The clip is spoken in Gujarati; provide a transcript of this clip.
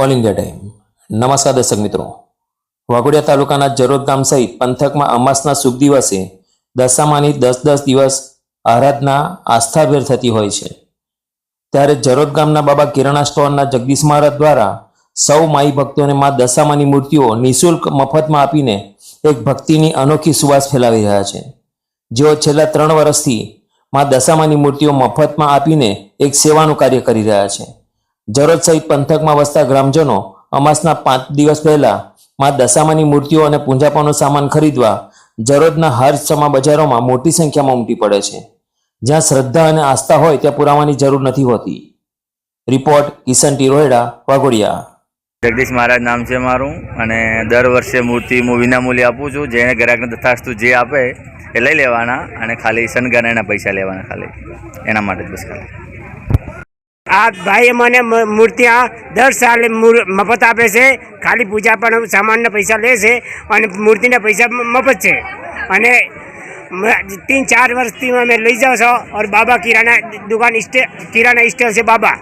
ઓલ ઇન્ડિયા ટાઈમ નમસ્કાર દર્શક મિત્રો, વાઘોડિયા તાલુકાના જરોદ ગામ સહિત પંથકમાં અમાસના શુભ દિવસે દશામાની 10 દિવસ આરાધના આસ્થાભેર થતી હોય છે। ત્યારે જરોદ ગામના બાબા કિરાણા સ્ટોરના જગદીશ મહારાજ દ્વારા સૌ માઈ ભક્તોને મા દશામાની મૂર્તિઓ નિઃશુલ્ક મફતમાં આપીને એક ભક્તિની અનોખી સુવાસ ફેલાવી રહ્યા છે। જેઓ છેલ્લા 3 વર્ષથી મા દશામાની મૂર્તિઓ મફતમાં આપીને એક સેવાનું કાર્ય કરી રહ્યા છે। જરોદ સહિત પંથકમાં વસતા ગ્રામજનો અમાસના 5 દિવસ પહેલા મા દશામાની મૂર્તિઓ અને પૂંજાપાનો સામાન ખરીદવા જરોદના હારચમા બજારોમાં મોટી સંખ્યામાં ઉમટી પડે છે। જ્યાં શ્રદ્ધા અને આસ્થા હોય ત્યાં પુરાવાની જરૂર નથી હોતી। Report Kishan T Roheda, Waghodia. જગદીશ મહારાજ નામ છે મારું અને દર વર્ષે મૂર્તિ હું વિનામૂલ્યે આપું છું। જેને ગ્રાહકને તથાસ્તુ જે આપે એ લઈ લેવાના અને ખાલી શણગારવાના પૈસા લેવાના, ખાલી એના માટે જ બસ। ખાલી આ ભાઈ મને મૂર્તિ દર સાલે મફત આપે છે। ખાલી પૂજા પણ સામાનના પૈસા લે છે અને મૂર્તિના પૈસા મફત છે। અને 3-4 વર્ષથી અમે લઈ જાઉં છો। और बाबा किराना दुकान किराना स्टोर से बाबा